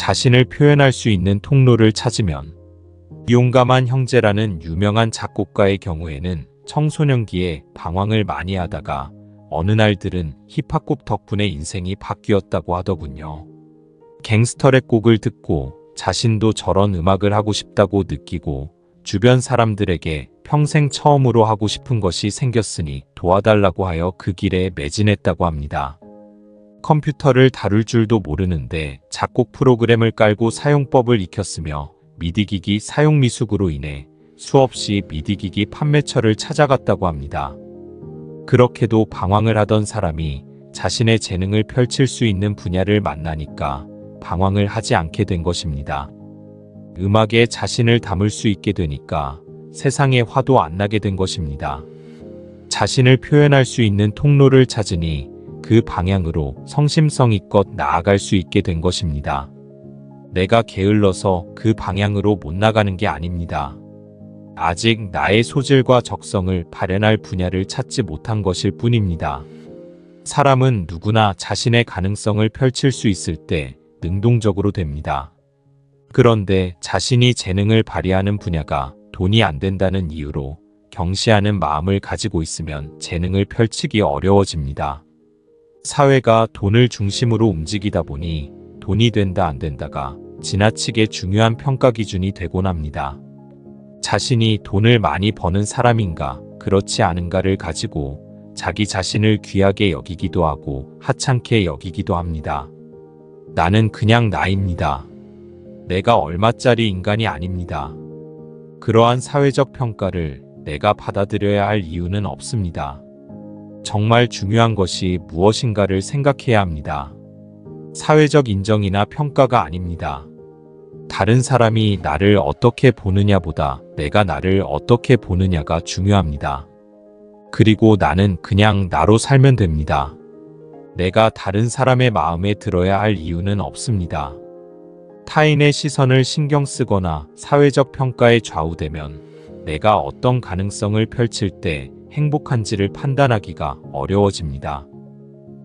자신을 표현할 수 있는 통로를 찾으면 용감한 형제라는 유명한 작곡가의 경우에는 청소년기에 방황을 많이 하다가 어느 날 들은 힙합곡 덕분에 인생이 바뀌었다고 하더군요. 갱스터랩 곡을 듣고 자신도 저런 음악을 하고 싶다고 느끼고 주변 사람들에게 평생 처음으로 하고 싶은 것이 생겼으니 도와달라고 하여 그 길에 매진했다고 합니다. 컴퓨터를 다룰 줄도 모르는데 작곡 프로그램을 깔고 사용법을 익혔으며 미디기기 사용 미숙으로 인해 수없이 미디기기 판매처를 찾아갔다고 합니다. 그렇게도 방황을 하던 사람이 자신의 재능을 펼칠 수 있는 분야를 만나니까 방황을 하지 않게 된 것입니다. 음악에 자신을 담을 수 있게 되니까 세상에 화도 안 나게 된 것입니다. 자신을 표현할 수 있는 통로를 찾으니 그 방향으로 성심성의껏 나아갈 수 있게 된 것입니다. 내가 게을러서 그 방향으로 못 나가는 게 아닙니다. 아직 나의 소질과 적성을 발현할 분야를 찾지 못한 것일 뿐입니다. 사람은 누구나 자신의 가능성을 펼칠 수 있을 때 능동적으로 됩니다. 그런데 자신이 재능을 발휘하는 분야가 돈이 안 된다는 이유로 경시하는 마음을 가지고 있으면 재능을 펼치기 어려워집니다. 사회가 돈을 중심으로 움직이다 보니 돈이 된다 안 된다가 지나치게 중요한 평가 기준이 되곤 합니다. 자신이 돈을 많이 버는 사람인가 그렇지 않은가를 가지고 자기 자신을 귀하게 여기기도 하고 하찮게 여기기도 합니다. 나는 그냥 나입니다. 내가 얼마짜리 인간이 아닙니다. 그러한 사회적 평가를 내가 받아들여야 할 이유는 없습니다. 정말 중요한 것이 무엇인가를 생각해야 합니다. 사회적 인정이나 평가가 아닙니다. 다른 사람이 나를 어떻게 보느냐보다 내가 나를 어떻게 보느냐가 중요합니다. 그리고 나는 그냥 나로 살면 됩니다. 내가 다른 사람의 마음에 들어야 할 이유는 없습니다. 타인의 시선을 신경 쓰거나 사회적 평가에 좌우되면 내가 어떤 가능성을 펼칠 때 행복한지를 판단하기가 어려워집니다.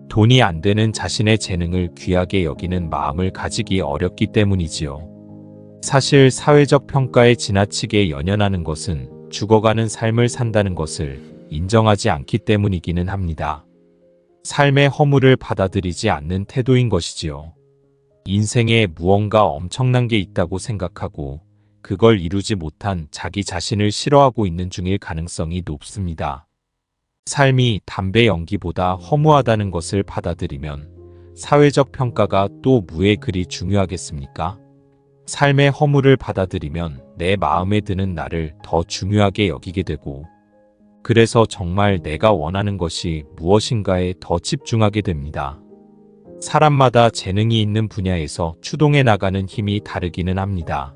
돈이 안 되는 자신의 재능을 귀하게 여기는 마음을 가지기 어렵기 때문이지요. 사실 사회적 평가에 지나치게 연연하는 것은 죽어가는 삶을 산다는 것을 인정하지 않기 때문이기는 합니다. 삶의 허물을 받아들이지 않는 태도인 것이지요. 인생에 무언가 엄청난 게 있다고 생각하고 그걸 이루지 못한 자기 자신을 싫어하고 있는 중일 가능성이 높습니다. 삶이 담배 연기보다 허무하다는 것을 받아들이면 사회적 평가가 또 무에 그리 중요하겠습니까? 삶의 허물을 받아들이면 내 마음에 드는 나를 더 중요하게 여기게 되고 그래서 정말 내가 원하는 것이 무엇인가에 더 집중하게 됩니다. 사람마다 재능이 있는 분야에서 추동해 나가는 힘이 다르기는 합니다.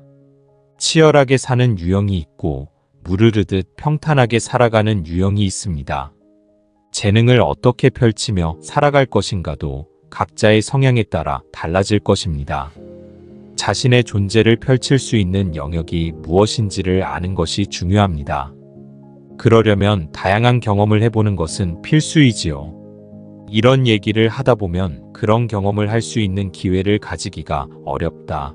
치열하게 사는 유형이 있고 무르르듯 평탄하게 살아가는 유형이 있습니다. 재능을 어떻게 펼치며 살아갈 것인가도 각자의 성향에 따라 달라질 것입니다. 자신의 존재를 펼칠 수 있는 영역이 무엇인지를 아는 것이 중요합니다. 그러려면 다양한 경험을 해보는 것은 필수이지요. 이런 얘기를 하다 보면 그런 경험을 할 수 있는 기회를 가지기가 어렵다.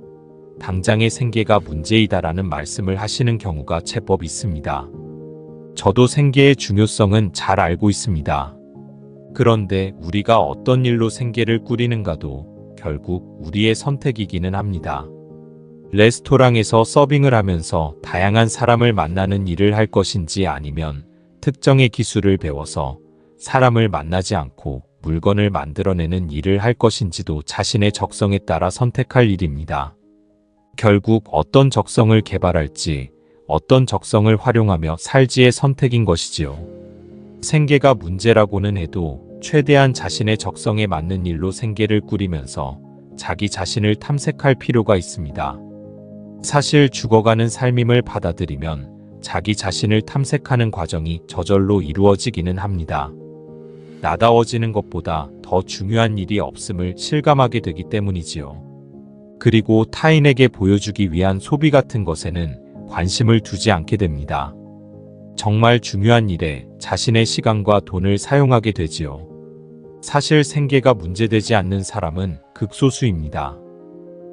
당장의 생계가 문제이다라는 말씀을 하시는 경우가 제법 있습니다. 저도 생계의 중요성은 잘 알고 있습니다. 그런데 우리가 어떤 일로 생계를 꾸리는가도 결국 우리의 선택이기는 합니다. 레스토랑에서 서빙을 하면서 다양한 사람을 만나는 일을 할 것인지 아니면 특정의 기술을 배워서 사람을 만나지 않고 물건을 만들어내는 일을 할 것인지도 자신의 적성에 따라 선택할 일입니다. 결국 어떤 적성을 개발할지, 어떤 적성을 활용하며 살지의 선택인 것이지요. 생계가 문제라고는 해도 최대한 자신의 적성에 맞는 일로 생계를 꾸리면서 자기 자신을 탐색할 필요가 있습니다. 사실 죽어가는 삶임을 받아들이면 자기 자신을 탐색하는 과정이 저절로 이루어지기는 합니다. 나다워지는 것보다 더 중요한 일이 없음을 실감하게 되기 때문이지요. 그리고 타인에게 보여주기 위한 소비 같은 것에는 관심을 두지 않게 됩니다. 정말 중요한 일에 자신의 시간과 돈을 사용하게 되지요. 사실 생계가 문제되지 않는 사람은 극소수입니다.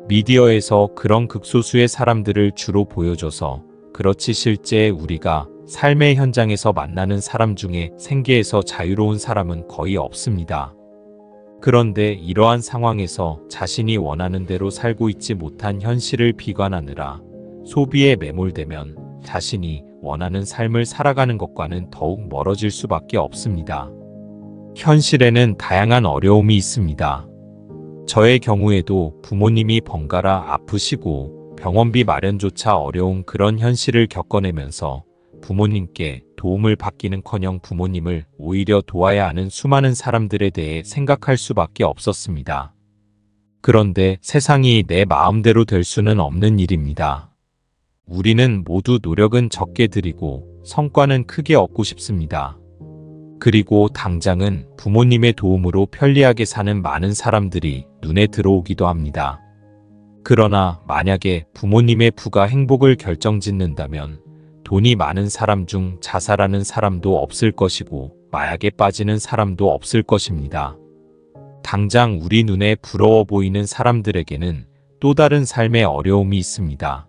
미디어에서 그런 극소수의 사람들을 주로 보여줘서 그렇지 실제 우리가 삶의 현장에서 만나는 사람 중에 생계에서 자유로운 사람은 거의 없습니다. 그런데 이러한 상황에서 자신이 원하는 대로 살고 있지 못한 현실을 비관하느라 소비에 매몰되면 자신이 원하는 삶을 살아가는 것과는 더욱 멀어질 수밖에 없습니다. 현실에는 다양한 어려움이 있습니다. 저의 경우에도 부모님이 번갈아 아프시고 병원비 마련조차 어려운 그런 현실을 겪어내면서 부모님께 도움을 받기는커녕 부모님을 오히려 도와야 하는 수많은 사람들에 대해 생각할 수밖에 없었습니다. 그런데 세상이 내 마음대로 될 수는 없는 일입니다. 우리는 모두 노력은 적게 들이고 성과는 크게 얻고 싶습니다. 그리고 당장은 부모님의 도움으로 편리하게 사는 많은 사람들이 눈에 들어오기도 합니다. 그러나 만약에 부모님의 부가 행복을 결정짓는다면 돈이 많은 사람 중 자살하는 사람도 없을 것이고 마약에 빠지는 사람도 없을 것입니다. 당장 우리 눈에 부러워 보이는 사람들에게는 또 다른 삶의 어려움이 있습니다.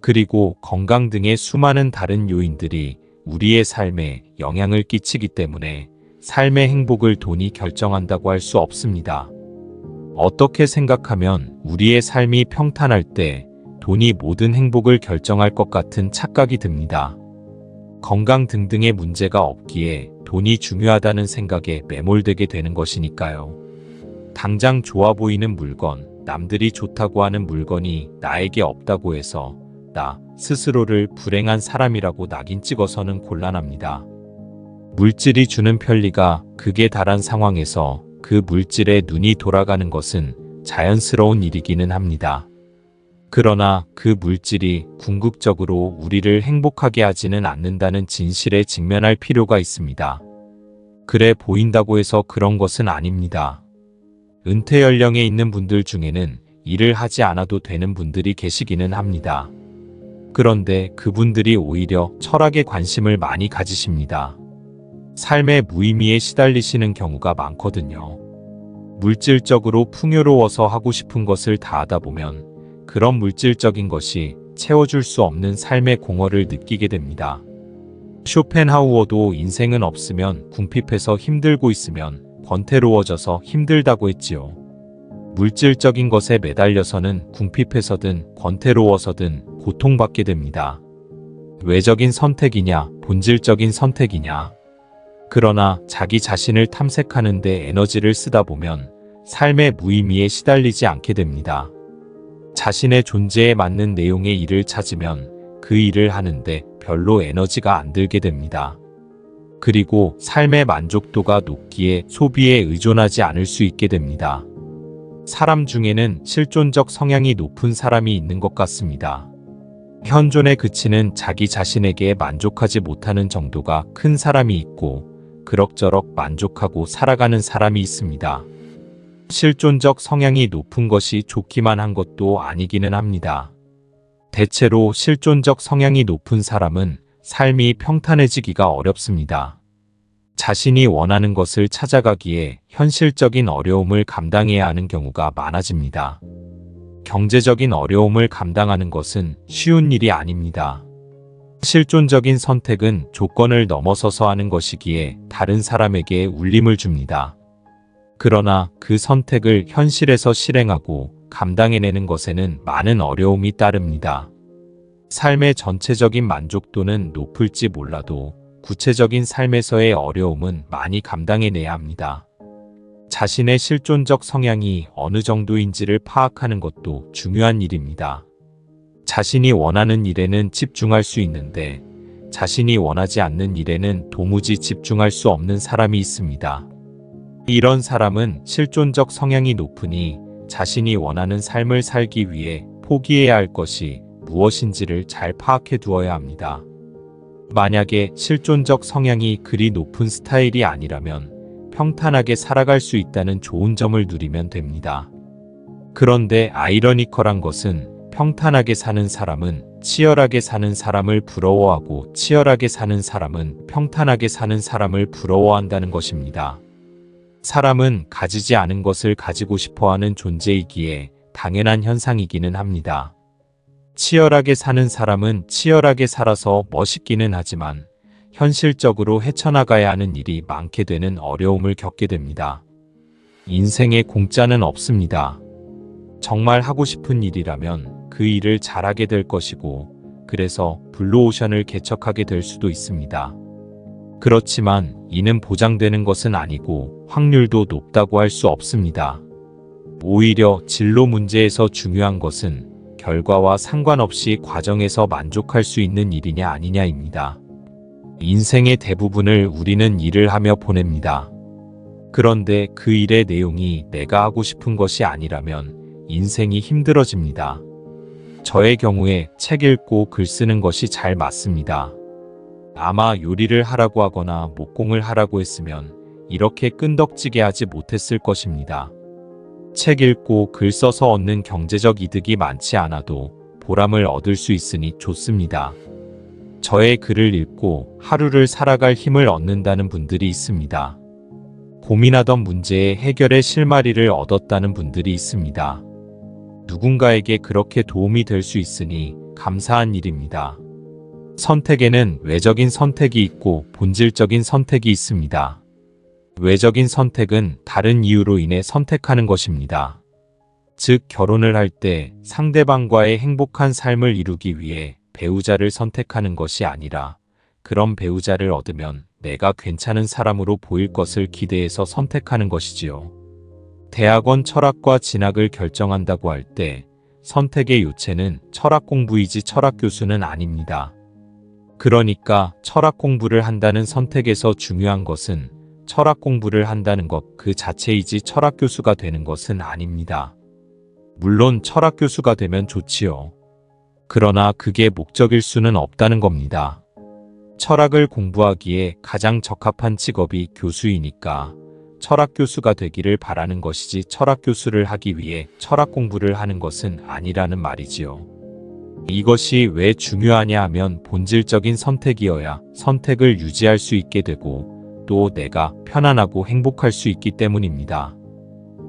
그리고 건강 등의 수많은 다른 요인들이 우리의 삶에 영향을 끼치기 때문에 삶의 행복을 돈이 결정한다고 할 수 없습니다. 어떻게 생각하면 우리의 삶이 평탄할 때 돈이 모든 행복을 결정할 것 같은 착각이 듭니다. 건강 등등의 문제가 없기에 돈이 중요하다는 생각에 매몰되게 되는 것이니까요. 당장 좋아 보이는 물건, 남들이 좋다고 하는 물건이 나에게 없다고 해서 나 스스로를 불행한 사람이라고 낙인 찍어서는 곤란합니다. 물질이 주는 편리가 극에 달한 상황에서 그 물질에 눈이 돌아가는 것은 자연스러운 일이기는 합니다. 그러나 그 물질이 궁극적으로 우리를 행복하게 하지는 않는다는 진실에 직면할 필요가 있습니다. 그래 보인다고 해서 그런 것은 아닙니다. 은퇴 연령에 있는 분들 중에는 일을 하지 않아도 되는 분들이 계시기는 합니다. 그런데 그분들이 오히려 철학에 관심을 많이 가지십니다. 삶의 무의미에 시달리시는 경우가 많거든요. 물질적으로 풍요로워서 하고 싶은 것을 다 하다 보면 그런 물질적인 것이 채워줄 수 없는 삶의 공허를 느끼게 됩니다. 쇼펜하우어도 인생은 없으면 궁핍해서 힘들고 있으면 권태로워져서 힘들다고 했지요. 물질적인 것에 매달려서는 궁핍해서든 권태로워서든 고통받게 됩니다. 외적인 선택이냐, 본질적인 선택이냐. 그러나 자기 자신을 탐색하는 데 에너지를 쓰다 보면 삶의 무의미에 시달리지 않게 됩니다. 자신의 존재에 맞는 내용의 일을 찾으면 그 일을 하는데 별로 에너지가 안 들게 됩니다. 그리고 삶의 만족도가 높기에 소비에 의존하지 않을 수 있게 됩니다. 사람 중에는 실존적 성향이 높은 사람이 있는 것 같습니다. 현존에 그치는 자기 자신에게 만족하지 못하는 정도가 큰 사람이 있고 그럭저럭 만족하고 살아가는 사람이 있습니다. 실존적 성향이 높은 것이 좋기만 한 것도 아니기는 합니다. 대체로 실존적 성향이 높은 사람은 삶이 평탄해지기가 어렵습니다. 자신이 원하는 것을 찾아가기에 현실적인 어려움을 감당해야 하는 경우가 많아집니다. 경제적인 어려움을 감당하는 것은 쉬운 일이 아닙니다. 실존적인 선택은 조건을 넘어서서 하는 것이기에 다른 사람에게 울림을 줍니다. 그러나 그 선택을 현실에서 실행하고 감당해내는 것에는 많은 어려움이 따릅니다. 삶의 전체적인 만족도는 높을지 몰라도 구체적인 삶에서의 어려움은 많이 감당해내야 합니다. 자신의 실존적 성향이 어느 정도인지를 파악하는 것도 중요한 일입니다. 자신이 원하는 일에는 집중할 수 있는데 자신이 원하지 않는 일에는 도무지 집중할 수 없는 사람이 있습니다. 이런 사람은 실존적 성향이 높으니 자신이 원하는 삶을 살기 위해 포기해야 할 것이 무엇인지를 잘 파악해 두어야 합니다. 만약에 실존적 성향이 그리 높은 스타일이 아니라면 평탄하게 살아갈 수 있다는 좋은 점을 누리면 됩니다. 그런데 아이러니컬한 것은 평탄하게 사는 사람은 치열하게 사는 사람을 부러워하고 치열하게 사는 사람은 평탄하게 사는 사람을 부러워한다는 것입니다. 사람은 가지지 않은 것을 가지고 싶어하는 존재이기에 당연한 현상이기는 합니다. 치열하게 사는 사람은 치열하게 살아서 멋있기는 하지만 현실적으로 헤쳐나가야 하는 일이 많게 되는 어려움을 겪게 됩니다. 인생에 공짜는 없습니다. 정말 하고 싶은 일이라면 그 일을 잘하게 될 것이고, 그래서 블루오션을 개척하게 될 수도 있습니다. 그렇지만 이는 보장되는 것은 아니고 확률도 높다고 할 수 없습니다. 오히려 진로 문제에서 중요한 것은 결과와 상관없이 과정에서 만족할 수 있는 일이냐 아니냐입니다. 인생의 대부분을 우리는 일을 하며 보냅니다. 그런데 그 일의 내용이 내가 하고 싶은 것이 아니라면 인생이 힘들어집니다. 저의 경우에 책 읽고 글 쓰는 것이 잘 맞습니다. 아마 요리를 하라고 하거나 목공을 하라고 했으면 이렇게 끈덕지게 하지 못했을 것입니다. 책 읽고 글 써서 얻는 경제적 이득이 많지 않아도 보람을 얻을 수 있으니 좋습니다. 저의 글을 읽고 하루를 살아갈 힘을 얻는다는 분들이 있습니다. 고민하던 문제의 해결의 실마리를 얻었다는 분들이 있습니다. 누군가에게 그렇게 도움이 될 수 있으니 감사한 일입니다. 선택에는 외적인 선택이 있고 본질적인 선택이 있습니다. 외적인 선택은 다른 이유로 인해 선택하는 것입니다. 즉, 결혼을 할 때 상대방과의 행복한 삶을 이루기 위해 배우자를 선택하는 것이 아니라 그런 배우자를 얻으면 내가 괜찮은 사람으로 보일 것을 기대해서 선택하는 것이지요. 대학원 철학과 진학을 결정한다고 할 때 선택의 요체는 철학 공부이지 철학 교수는 아닙니다. 그러니까 철학 공부를 한다는 선택에서 중요한 것은 철학 공부를 한다는 것 그 자체이지 철학 교수가 되는 것은 아닙니다. 물론 철학 교수가 되면 좋지요. 그러나 그게 목적일 수는 없다는 겁니다. 철학을 공부하기에 가장 적합한 직업이 교수이니까 철학 교수가 되기를 바라는 것이지 철학 교수를 하기 위해 철학 공부를 하는 것은 아니라는 말이지요. 이것이 왜 중요하냐 하면 본질적인 선택이어야 선택을 유지할 수 있게 되고 또 내가 편안하고 행복할 수 있기 때문입니다.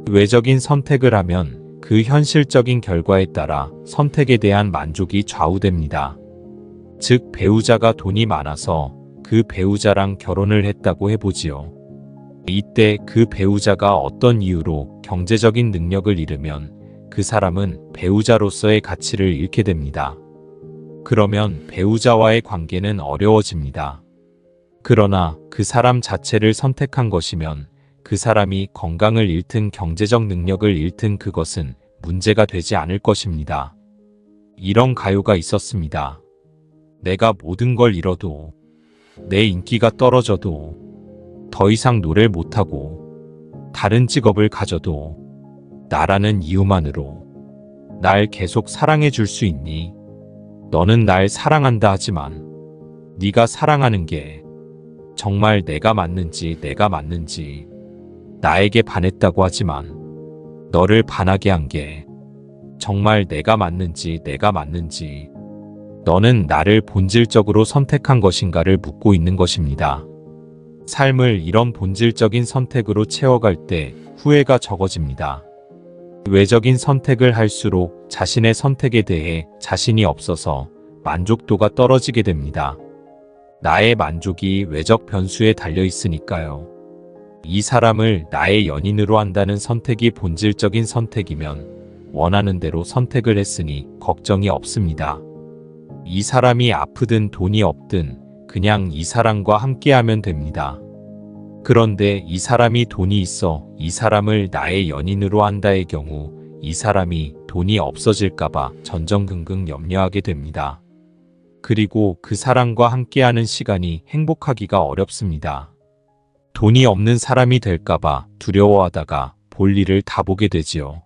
외적인 선택을 하면 그 현실적인 결과에 따라 선택에 대한 만족이 좌우됩니다. 즉, 배우자가 돈이 많아서 그 배우자랑 결혼을 했다고 해보지요. 이때 그 배우자가 어떤 이유로 경제적인 능력을 잃으면 그 사람은 배우자로서의 가치를 잃게 됩니다. 그러면 배우자와의 관계는 어려워집니다. 그러나 그 사람 자체를 선택한 것이면 그 사람이 건강을 잃든 경제적 능력을 잃든 그것은 문제가 되지 않을 것입니다. 이런 가요가 있었습니다. 내가 모든 걸 잃어도, 내 인기가 떨어져도, 더 이상 노래를 못하고, 다른 직업을 가져도 나라는 이유만으로 날 계속 사랑해 줄 수 있니? 너는 날 사랑한다 하지만 네가 사랑하는 게 정말 내가 맞는지 나에게 반했다고 하지만 너를 반하게 한 게 정말 내가 맞는지 너는 나를 본질적으로 선택한 것인가를 묻고 있는 것입니다. 삶을 이런 본질적인 선택으로 채워갈 때 후회가 적어집니다. 외적인 선택을 할수록 자신의 선택에 대해 자신이 없어서 만족도가 떨어지게 됩니다. 나의 만족이 외적 변수에 달려 있으니까요. 이 사람을 나의 연인으로 한다는 선택이 본질적인 선택이면 원하는 대로 선택을 했으니 걱정이 없습니다. 이 사람이 아프든 돈이 없든 그냥 이 사람과 함께하면 됩니다. 그런데 이 사람이 돈이 있어 이 사람을 나의 연인으로 한다의 경우 이 사람이 돈이 없어질까봐 전전긍긍 염려하게 됩니다. 그리고 그 사람과 함께하는 시간이 행복하기가 어렵습니다. 돈이 없는 사람이 될까봐 두려워하다가 볼 일을 다 보게 되지요.